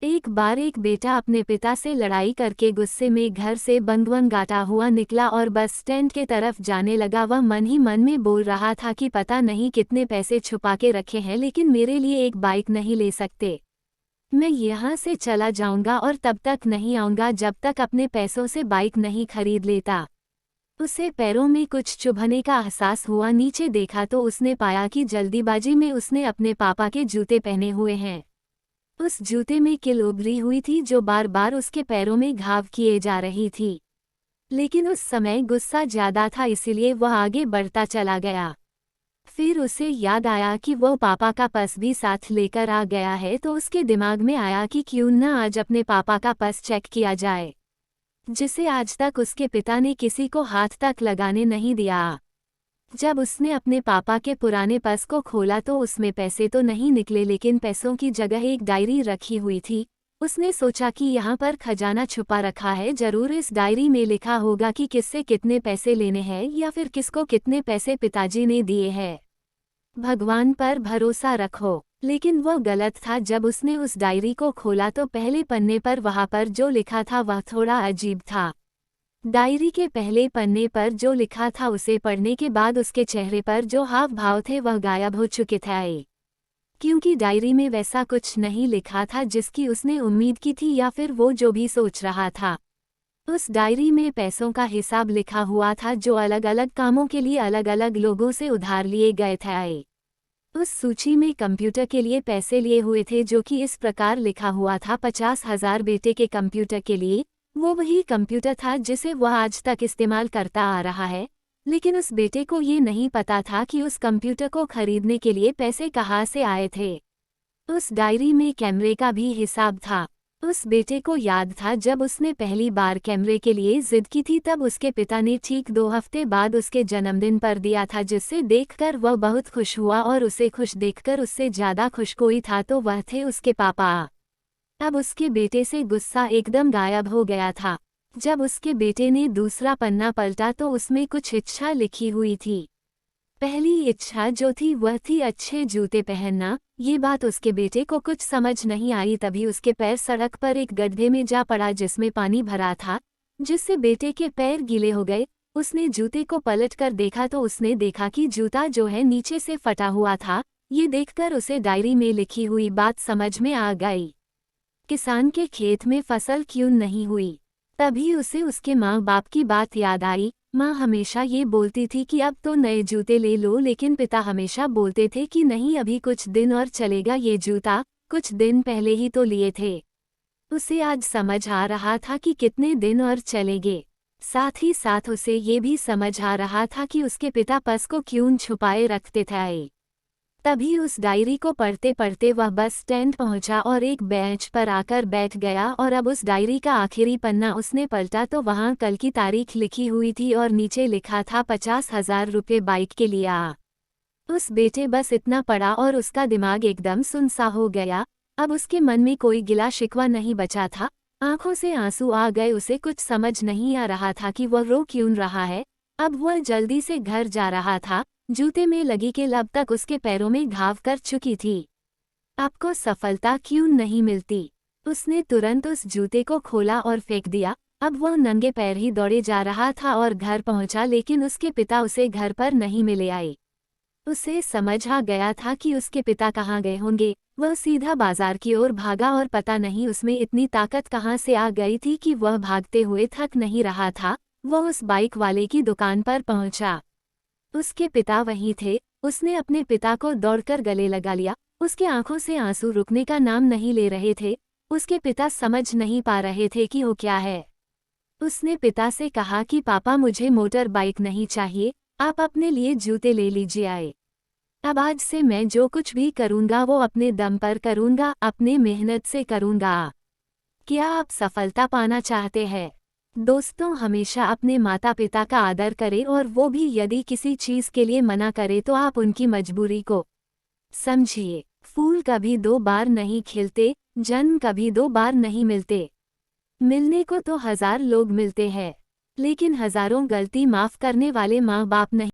एक बार एक बेटा अपने पिता से लड़ाई करके गुस्से में घर से बंगवंगाटा हुआ निकला और बस स्टैंड के तरफ जाने लगा। वह मन ही मन में बोल रहा था कि पता नहीं कितने पैसे छुपा के रखे हैं, लेकिन मेरे लिए एक बाइक नहीं ले सकते। मैं यहाँ से चला जाऊंगा और तब तक नहीं आऊंगा जब तक अपने पैसों से बाइक नहीं खरीद लेता। उसे पैरों में कुछ चुभने का एहसास हुआ। नीचे देखा तो उसने पाया कि जल्दीबाजी में उसने अपने पापा के जूते पहने हुए हैं। उस जूते में कील उभरी हुई थी जो बार बार उसके पैरों में घाव किए जा रही थी। लेकिन उस समय गुस्सा ज्यादा था, इसीलिए वह आगे बढ़ता चला गया। फिर उसे याद आया कि वह पापा का पर्स भी साथ लेकर आ गया है, तो उसके दिमाग में आया कि क्यों न आज अपने पापा का पर्स चेक किया जाए, जिसे आज तक उसके पिता ने किसी को हाथ तक लगाने नहीं दिया। जब उसने अपने पापा के पुराने पर्स को खोला तो उसमें पैसे तो नहीं निकले, लेकिन पैसों की जगह एक डायरी रखी हुई थी। उसने सोचा कि यहाँ पर खजाना छुपा रखा है, जरूर इस डायरी में लिखा होगा कि किससे कितने पैसे लेने हैं या फिर किसको कितने पैसे पिताजी ने दिए हैं। भगवान पर भरोसा रखो। लेकिन वह गलत था। जब उसने उस डायरी को खोला तो पहले पन्ने पर वहाँ पर जो लिखा था वह थोड़ा अजीब था। डायरी के पहले पन्ने पर जो लिखा था उसे पढ़ने के बाद उसके चेहरे पर जो हाव भाव थे वह गायब हो चुके थे, क्योंकि डायरी में वैसा कुछ नहीं लिखा था जिसकी उसने उम्मीद की थी या फिर वो जो भी सोच रहा था। उस डायरी में पैसों का हिसाब लिखा हुआ था जो अलग अलग कामों के लिए अलग अलग लोगों से उधार लिए गए थे। उस सूची में कंप्यूटर के लिए पैसे लिए हुए थे, जो कि इस प्रकार लिखा हुआ था 50,000 बेटे के कंप्यूटर के लिए। वो वही कंप्यूटर था जिसे वह आज तक इस्तेमाल करता आ रहा है, लेकिन उस बेटे को ये नहीं पता था कि उस कंप्यूटर को खरीदने के लिए पैसे कहाँ से आए थे। उस डायरी में कैमरे का भी हिसाब था। उस बेटे को याद था जब उसने पहली बार कैमरे के लिए जिद की थी, तब उसके पिता ने ठीक 2 हफ्ते बाद उसके जन्मदिन पर दिया था, जिससे देखकर वह बहुत खुश हुआ। और उसे खुश देखकर उससे ज़्यादा खुश कोई था तो वह थे उसके पापा। अब उसके बेटे से गुस्सा एकदम गायब हो गया था। जब उसके बेटे ने दूसरा पन्ना पलटा तो उसमें कुछ इच्छा लिखी हुई थी। पहली इच्छा जो थी वह थी अच्छे जूते पहनना। ये बात उसके बेटे को कुछ समझ नहीं आई। तभी उसके पैर सड़क पर एक गड्ढे में जा पड़ा जिसमें पानी भरा था, जिससे बेटे के पैर गीले हो गए। उसने जूते को पलट कर देखा तो उसने देखा कि जूता जो है नीचे से फटा हुआ था। ये देखकर उसे डायरी में लिखी हुई बात समझ में आ गई। किसान के खेत में फसल क्यों नहीं हुई। तभी उसे उसके माँ बाप की बात याद आई। माँ हमेशा ये बोलती थी कि अब तो नए जूते ले लो, लेकिन पिता हमेशा बोलते थे कि नहीं, अभी कुछ दिन और चलेगा ये जूता, कुछ दिन पहले ही तो लिए थे। उसे आज समझ आ रहा था कि कितने दिन और चलेंगे। साथ ही साथ उसे ये भी समझ आ रहा था कि उसके पिता पर्स को क्यों छुपाए रखते थे। तभी उस डायरी को पढ़ते पढ़ते वह बस स्टैंड पहुंचा और एक बेंच पर आकर बैठ गया। और अब उस डायरी का आखिरी पन्ना उसने पलटा तो वहां कल की तारीख लिखी हुई थी और नीचे लिखा था 50,000 रुपये बाइक के लिए। उस बेटे बस इतना पढ़ा और उसका दिमाग एकदम सुनसा हो गया। अब उसके मन में कोई गिला शिकवा नहीं बचा था। आंखों से आंसू आ गए। उसे कुछ समझ नहीं आ रहा था कि वह रो क्यों रहा है। अब वह जल्दी से घर जा रहा था। जूते में लगी कील अब तक उसके पैरों में घाव कर चुकी थी। आपको सफलता क्यों नहीं मिलती। उसने तुरंत उस जूते को खोला और फेंक दिया। अब वह नंगे पैर ही दौड़े जा रहा था और घर पहुंचा, लेकिन उसके पिता उसे घर पर नहीं मिले आए। उसे समझ आ गया था कि उसके पिता कहाँ गए होंगे। वह सीधा बाजार की ओर भागा और पता नहीं उसमें इतनी ताकत कहाँ से आ गई थी कि वह भागते हुए थक नहीं रहा था। वह उस बाइक वाले की दुकान पर पहुंचा। उसके पिता वहीं थे। उसने अपने पिता को दौड़कर गले लगा लिया। उसके आंखों से आंसू रुकने का नाम नहीं ले रहे थे। उसके पिता समझ नहीं पा रहे थे कि वो क्या है। उसने पिता से कहा कि पापा, मुझे मोटर बाइक नहीं चाहिए, आप अपने लिए जूते ले लीजिए आए। अब आज से मैं जो कुछ भी करूँगा वो अपने दम पर करूँगा, अपने मेहनत से करूँगा। क्या आप सफलता पाना चाहते हैं? दोस्तों, हमेशा अपने माता पिता का आदर करें, और वो भी यदि किसी चीज़ के लिए मना करे तो आप उनकी मजबूरी को समझिए। फूल कभी 2 बार नहीं खिलते, जन्म कभी 2 बार नहीं मिलते। मिलने को तो 1000 लोग मिलते हैं, लेकिन हजारों गलती माफ करने वाले माँ बाप नहीं।